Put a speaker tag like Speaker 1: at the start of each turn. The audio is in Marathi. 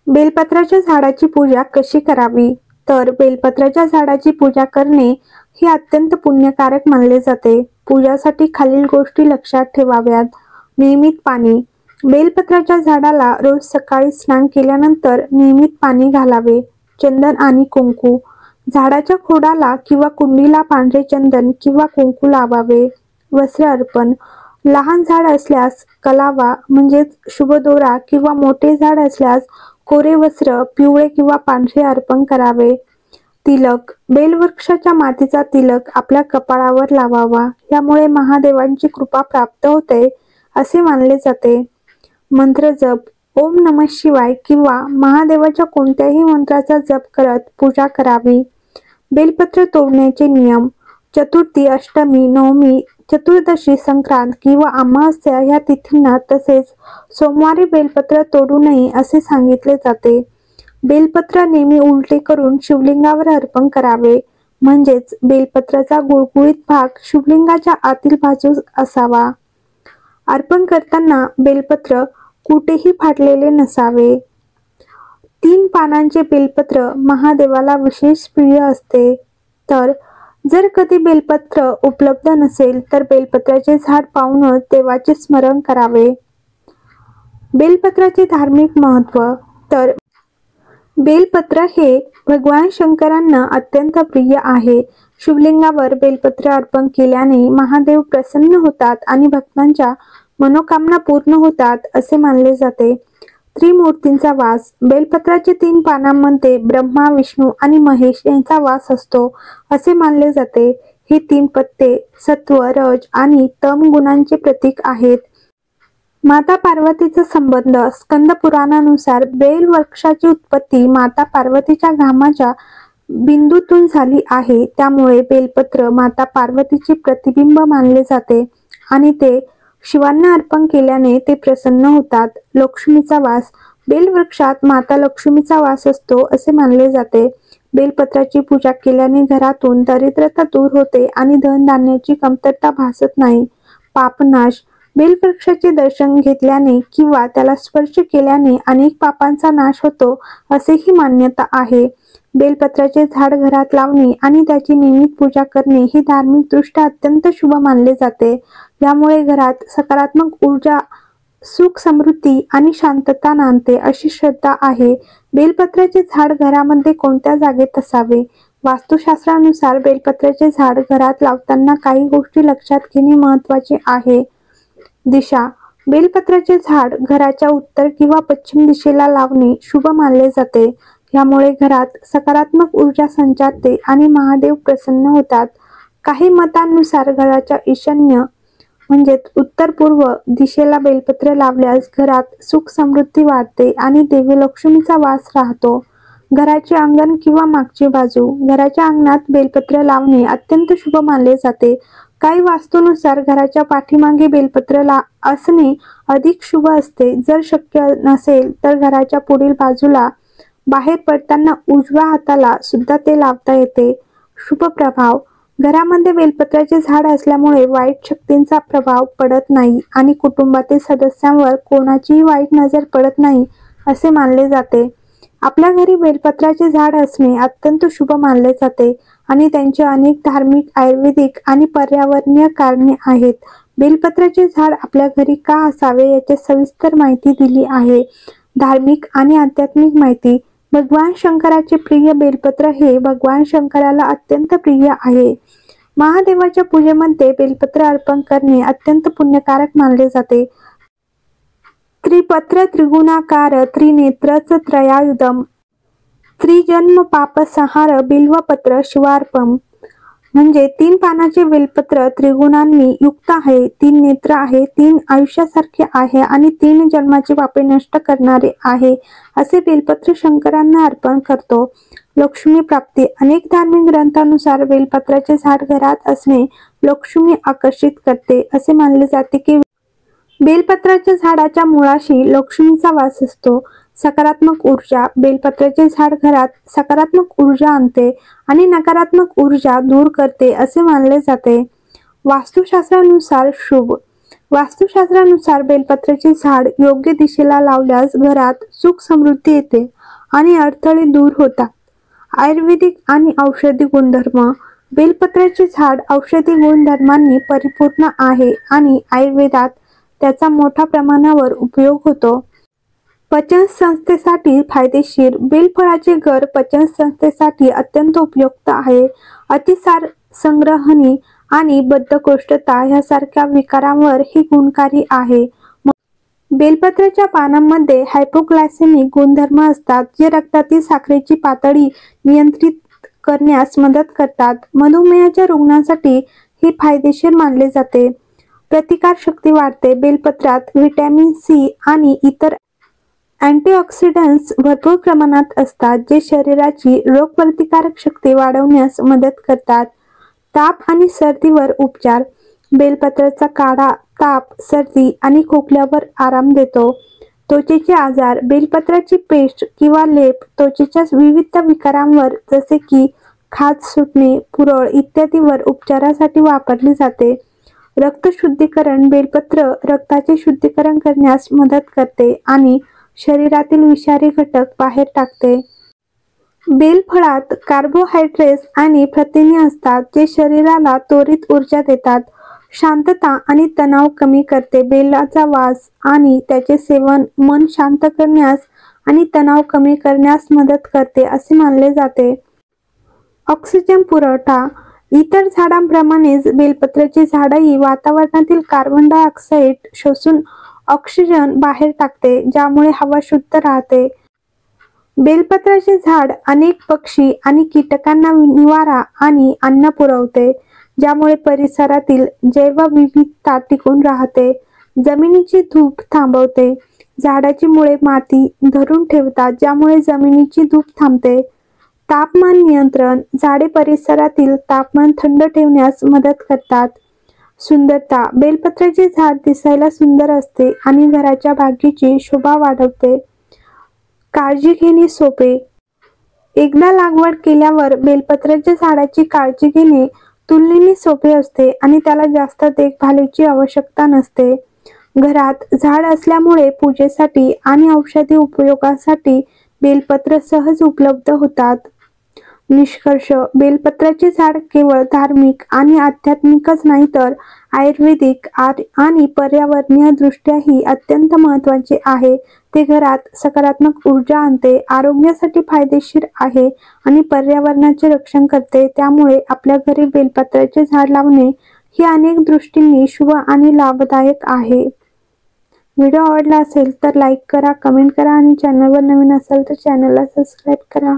Speaker 1: बेलपत्राच्या झाडाची पूजा कशी करावी? तर बेलपत्राच्या झाडाची पूजा करणे हे अत्यंत पुण्यकारक मानले जाते. पूजासाठी खालील गोष्टी लक्षात ठेवाव्यात. नियमित पाणी. बेलपत्राच्या झाडाला रोज सकाळी स्नान केल्यानंतर नियमित पाणी घालावे. चंदन आणि कुंकू. झाडाच्या खोडाला किंवा कुंडीला पांढरे चंदन किंवा कुंकू लावावे. वस्त्र अर्पण. लहान झाड असल्यास कलावा म्हणजेच शुभ दोरा किंवा मोठे झाड असल्यास कोरे वस्त्र पिवळे किंवा पांढरे अर्पण करावे. तिलक. बेलवृक्षाच्या मातीचा तिलक आपल्या कपाळावर लावावा. यामुळे महादेवांची कृपा प्राप्त होते असे मानले जाते. मंत्र जप. ओम नमः शिवाय किंवा महादेवाच्या कोणत्याही मंत्राचा जप करत पूजा करावी. बेलपत्र तोडण्याचे नियम. चतुर्थी, अष्टमी, नवमी, चतुर्दशी, संक्रांत किंवा अमावस्या या तिथींना तसेच सोमवारी बेलपत्र तोडू नये असे सांगितले जाते. बेलपत्र नेहमी उलटे करून शिवलिंगावर अर्पण करावे. म्हणजेच बेलपत्राचा गुळगुळीत भाग शिवलिंगाच्या आतील बाजूस असावा. अर्पण करताना बेलपत्र कुठेही फाटलेले नसावे. 3 पानांचे बेलपत्र महादेवाला विशेष प्रिय असते. तर जर कधी बेलपत्र उपलब्ध नसेल तर बेलपत्राचे झाड पाहूनच देवाचे स्मरण करावे. बेलपत्राचे धार्मिक महत्त्व. तर बेलपत्र हे भगवान शंकरांना अत्यंत प्रिय आहे. शिवलिंगावर बेलपत्र अर्पण केल्याने महादेव प्रसन्न होतात आणि भक्तांच्या मनोकामना पूर्ण होतात असे मानले जाते. त्रिमूर्तींचा वास. बेलपत्राचे 3 पानांमध्ये ब्रह्मा, विष्णू आणि महेश यांचा वास असतो असे मानले जाते. हे 3 पत्ते सत्व, रज आणि तम गुणांचे प्रतीक आहेत. माता पार्वतीचा संबंध. स्कंद पुराणानुसार बेल वृक्षाची उत्पत्ती माता पार्वतीच्या घामाच्या बिंदूतून झाली आहे. त्यामुळे बेलपत्र माता पार्वतीचे प्रतिबिंब मानले जाते आणि ते शिवांना अर्पण केल्याने ते प्रसन्न होतात. लक्ष्मीचा वास. बेलवृक्षात माता लक्ष्मीचा वास असतो असे मानले जाते. बेलपत्राची पूजा केल्याने घरातून दरिद्रता दूर होते आणि धनधान्याची कमतरता भासत नाही. पापनाश. बेलवृक्षाचे दर्शन घेतल्याने किंवा त्याला स्पर्श केल्याने अनेक पापांचा नाश होतो असेही मान्यता आहे. बेलपत्राचे झाड घरात लावणे आणि त्याची नियमित पूजा करणे हे धार्मिकदृष्ट्या अत्यंत शुभ मानले जाते. यामुळे घरात सकारात्मक ऊर्जा, सुख, समृद्धी आणि शांतता नांदते अशी श्रद्धा आहे. बेलपत्राचे झाड घरामध्ये कोणत्या जागेत असावे? वास्तुशास्त्रानुसार बेलपत्राचे झाड घरात लावताना काही गोष्टी लक्षात घेणे महत्त्वाचे आहे. दिशा. बेलपत्राचे झाड घराच्या उत्तर किंवा पश्चिम दिशेला लावणे शुभ मानले जाते. यामुळे घरात सकारात्मक ऊर्जा संचारते आणि महादेव प्रसन्न होतात. काही मतांनुसार घराच्या ईशान्य म्हणजेच उत्तर पूर्व दिशेला बेलपत्र लावल्यास घरात सुख समृद्धी वाढते आणि देवी लक्ष्मीचा वास राहतो. घराचे अंगण किंवा मागची बाजू. घराच्या अंगणात बेलपत्र लावणे अत्यंत शुभ मानले जाते. काही वास्तूनुसार घराच्या पाठीमागे बेलपत्र असणे अधिक शुभ असते. जर शक्य नसेल तर घराच्या पुढील बाजूला बाहेर पडताना उजव्या हाताला सुद्धा ते लावता येते. शुभ प्रभाव. घरामध्ये बेलपत्राचे झाड असल्यामुळे वाईट शक्तींचा प्रभाव पडत नाही आणि कुटुंबातील सदस्यांवर कोणाचीही वाईट नजर पडत नाही असे मानले जाते. आपल्या घरी बेलपत्राचे झाड असणे अत्यंत शुभ मानले जाते आणि त्यांचे अनेक धार्मिक, आयुर्वेदिक आणि पर्यावरणीय कारणे आहेत. बेलपत्राचे झाड आपल्या घरी का असावे याची सविस्तर माहिती दिली आहे. धार्मिक आणि आध्यात्मिक माहिती. भगवान शंकराचे प्रिय बेलपत्र हे भगवान शंकराला अत्यंत प्रिय आहे. महादेवाच्या पूजेमध्ये बेलपत्र अर्पण करणे अत्यंत पुण्यकारक मानले जाते. त्रिपत्र त्रिगुणाकार त्रिनेत्रच त्रयायुधम त्रिजन्म पापसंहार बिल्वपत्र शिवार्पम. म्हणजे 3 पानाचे बेलपत्र त्रिगुणांनी युक्त आहे, 3 नेत्र आहे, 3 आयुष्यासारखे आहे आणि 3 जन्माचे पापे नष्ट करणारे आहे असे बेलपत्र शंकरांना अर्पण करतो. लक्ष्मी प्राप्ती. अनेक धार्मिक ग्रंथानुसार बेलपत्राचे झाड घरात असणे लक्ष्मी आकर्षित करते. असे मानले जाते की बेलपत्राच्या झाडाच्या मुळाशी लक्ष्मीचा वास असतो. सकारात्मक ऊर्जा. बेलपत्राचे झाड घरात सकारात्मक ऊर्जा आणते आणि नकारात्मक ऊर्जा दूर करते असे मानले जाते. वास्तुशास्त्रानुसार शुभ. वास्तुशास्त्रानुसार बेलपत्राचे झाड योग्य दिशेला लावल्यास घरात सुख समृद्धी येते आणि अडथळे दूर होतात. आयुर्वेदिक आणि औषधी गुणधर्म. बेलपत्राचे झाड औषधी गुणधर्मांनी परिपूर्ण आहे आणि आयुर्वेदात त्याचा मोठ्या प्रमाणावर उपयोग होतो. पचन संस्थेसाठी फायदेशीर. बेलफळाचे गर पचन संस्थेसाठी अत्यंत उपयुक्त आहे. अतिसार, संग्रहणी आणि बद्धकोष्ठता यासारख्या विकारांवर हे गुणकारी आहे. बेलपत्राच्या पानांमध्ये हायपोग्लायसेमिक गुणधर्म असतात, जे रक्तातील साखरेची पातळी नियंत्रित करण्यास मदत करतात. मधुमेहाच्या रुग्णांसाठी हे फायदेशीर मानले जाते. प्रतिकारशक्ती वाढते. बेलपत्रात व्हिटॅमिन सी आणि इतर अँटीऑक्सिडंट्स भरपूर प्रमाणात असतात, जे शरीराची रोगप्रतिकारक शक्ती वाढवण्यास मदत करतात. ताप आणि सर्दीवर उपचार. बेलपत्राचा काढा ताप, सर्दी आणि खोकल्यावर आराम देतो. त्वचेचे आजार. बेलपत्राची पेस्ट किंवा लेप त्वचेच्या विविध विकारांवर जसे की खाज सुटणे, पुरळ इत्यादीवर उपचारासाठी वापरली जाते. रक्त शुद्धीकरण. बेलपत्र रक्ताचे शुद्धीकरण करण्यास मदत करते आणि शरीरातील विषारी घटक बाहेर टाकते. बेलफळात कार्बोहायड्रेट्स आणि प्रथिने असतात, जे शरीराला त्वरित ऊर्जा देतात. शांतता आणि तणाव कमी करते. बेलाचा वास आणि त्याचे सेवन मन शांत करण्यास आणि तणाव कमी करण्यास मदत करते असे मानले जाते. ऑक्सिजन पुरवठा. इतर झाडांप्रमाणेच बेलपत्राचे झाडही वातावरणातील कार्बन डायऑक्साईड शोषून ऑक्सिजन बाहेर टाकते, ज्यामुळे हवा शुद्ध राहते. बेलपत्राचे झाड अनेक पक्षी आणि कीटकांना निवारा आणि अन्न पुरवते, ज्यामुळे परिसरातील जैवविविधता टिकून राहते. जमिनीची धूप थांबवते. झाडाची मुळे माती धरून ठेवतात, ज्यामुळे जमिनीची धूप थांबते. तापमान नियंत्रण. झाडे परिसरातील तापमान थंड ठेवण्यास मदत करतात. सुंदरता. बेलपत्राचे झाड दिसायला सुंदर असते आणि घराच्या बागेची शोभा वाढवते. काळजी घेणे सोपे. एकदा लागवड केल्यावर बेलपत्राच्या झाडाची काळजी घेणे तुलनेने सोपे असते आणि त्याला जास्त देखभालीची आवश्यकता नसते. घरात झाड असल्यामुळे पूजेसाठी आणि औषधी उपयोगासाठी बेलपत्र सहज उपलब्ध होतात. निष्कर्ष. बेलपत्राचे झाड केवळ धार्मिक आणि आध्यात्मिकच नाही तर आयुर्वेदिक आणि पर्यावरणीय दृष्ट्याही अत्यंत महत्त्वाचे आहे. ते घरात सकारात्मक ऊर्जा आणते, आरोग्यासाठी फायदेशीर आहे आणि पर्यावरणाचे रक्षण करते. त्यामुळे आपल्या घरी बेलपत्राचे झाड लावणे हे अनेक दृष्टींनी शुभ आणि लाभदायक आहे. व्हिडिओ आवडला असेल तर लाईक करा, कमेंट करा आणि चॅनलवर नवीन असाल तर चॅनलला सबस्क्राईब करा.